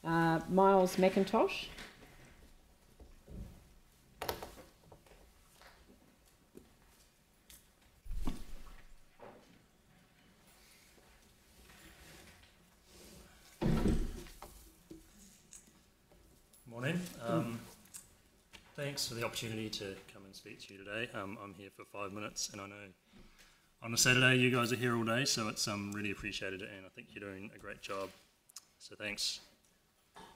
Myles Mackintosh. Morning. Thanks for the opportunity to come and speak to you today. I'm here for 5 minutes, and I know on a Saturday you guys are here all day, so it's really appreciated, and I think you're doing a great job. So thanks.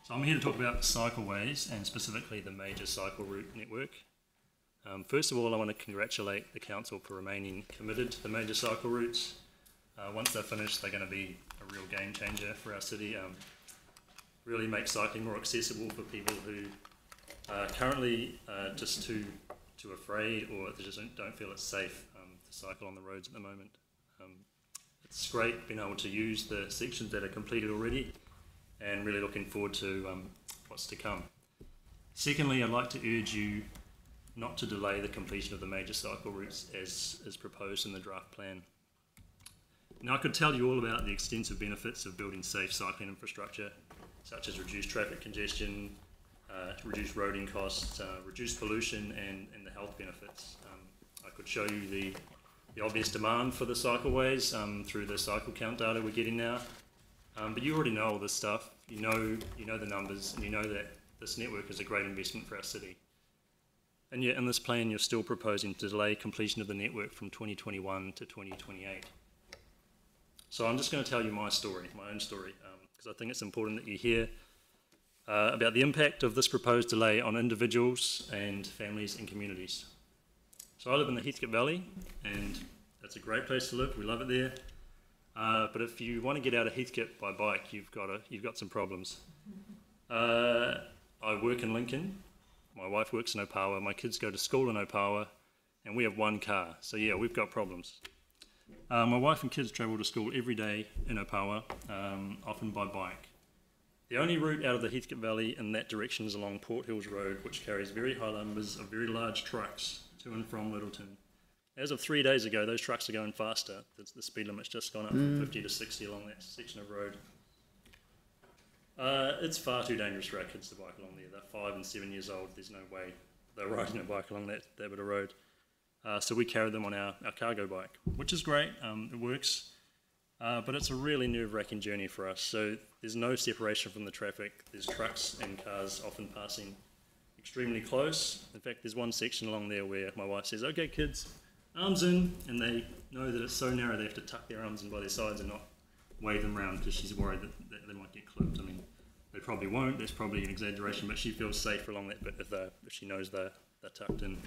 So I'm here to talk about cycleways and specifically the major cycle route network. First of all, I want to congratulate the council for remaining committed to the major cycle routes. Once they're finished, they're going to be a real game changer for our city. Really make cycling more accessible for people who are currently just too afraid, or they just don't feel it's safe to cycle on the roads at the moment. It's great being able to use the sections that are completed already, and really looking forward to what's to come. Secondly, I'd like to urge you not to delay the completion of the major cycle routes as proposed in the draft plan. Now, I could tell you all about the extensive benefits of building safe cycling infrastructure, such as reduced traffic congestion, reduced roading costs, reduced pollution, and the health benefits. I could show you the obvious demand for the cycleways through the cycle count data we're getting now. But you already know all this stuff. You know the numbers, and you know that this network is a great investment for our city. And yet in this plan you're still proposing to delay completion of the network from 2021 to 2028. So I'm just going to tell you my own story, because I think it's important that you hear about the impact of this proposed delay on individuals and families and communities. So I live in the Heathcote Valley, and it's a great place to live. We love it there. But if you want to get out of Heathcote by bike, you've got some problems. I work in Lincoln. My wife works in Opawa. My kids go to school in Opawa, and we have one car. So yeah, we've got problems. My wife and kids travel to school every day in Opawa, often by bike. The only route out of the Heathcote Valley in that direction is along Port Hills Road, which carries very high numbers of very large trucks to and from Littleton. As of 3 days ago, those trucks are going faster. The speed limit's just gone up from 50 to 60 along that section of road. It's far too dangerous for our kids to bike along there. They're 5 and 7 years old. There's no way they're riding a bike along that bit of road. So we carry them on our cargo bike, which is great. It works. But it's a really nerve-wracking journey for us. So there's no separation from the traffic. There's trucks and cars often passing extremely close. In fact, there's one section along there where my wife says, "Okay, kids, arms in," and they know that it's so narrow they have to tuck their arms in by their sides and not wave them around because she's worried that they might get clipped. I mean, they probably won't. That's probably an exaggeration, but she feels safer along that bit if she knows they're tucked in.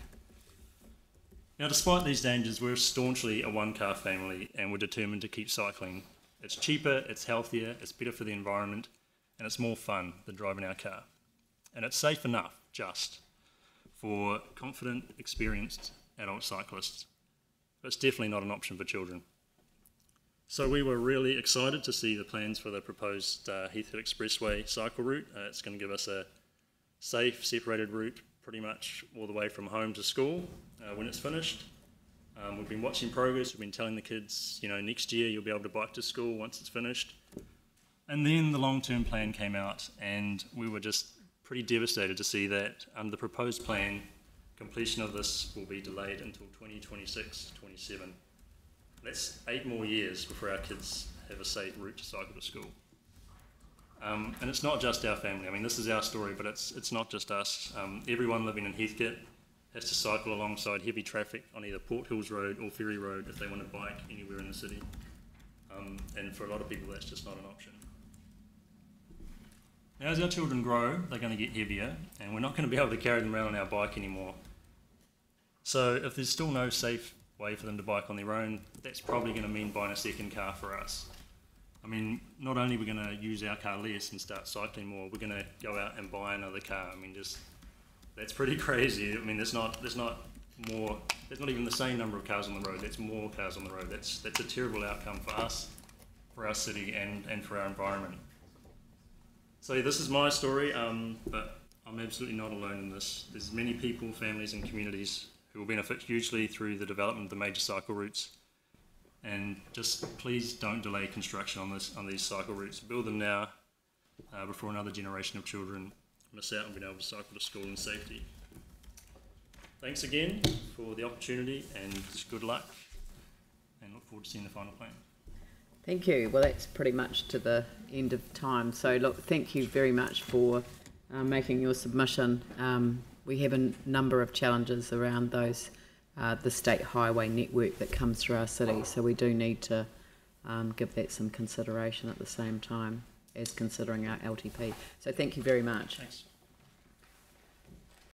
Now, despite these dangers, we're staunchly a one-car family, and we're determined to keep cycling. It's cheaper, it's healthier, it's better for the environment, and it's more fun than driving our car. And it's safe enough, just, for confident, experienced adult cyclists. But it's definitely not an option for children. So we were really excited to see the plans for the proposed Heathcote Expressway cycle route. It's going to give us a safe, separated route pretty much all the way from home to school when it's finished. We've been watching progress. We've been telling the kids, next year you'll be able to bike to school once it's finished. And then the long-term plan came out, and we were just pretty devastated to see that under the proposed plan, completion of this will be delayed until 2026-27. That's 8 more years before our kids have a safe route to cycle to school. And it's not just our family. I mean, this is our story, but it's not just us. Everyone living in Heathcote has to cycle alongside heavy traffic on either Port Hills Road or Ferry Road if they want to bike anywhere in the city. And for a lot of people, that's just not an option. Now, as our children grow, they're going to get heavier, and we're not going to be able to carry them around on our bike anymore. So if there's still no safe way for them to bike on their own, that's probably going to mean buying a second car for us. I mean, not only are we going to use our car less and start cycling more, we're going to go out and buy another car. I mean, that's pretty crazy. I mean, there's not even the same number of cars on the road. There's more cars on the road. That's a terrible outcome for us, for our city, and for our environment. So this is my story, but I'm absolutely not alone in this. There's many people, families, and communities who will benefit hugely through the development of the major cycle routes. And just please don't delay construction on these cycle routes. Build them now, before another generation of children miss out on being able to cycle to school in safety. Thanks again for the opportunity and good luck, and look forward to seeing the final plan. Thank you. Well, that's pretty much to the end of time. So look, thank you very much for making your submission. We have a number of challenges around those, the state highway network that comes through our city, so we do need to give that some consideration at the same time as considering our LTP. So thank you very much. Thanks.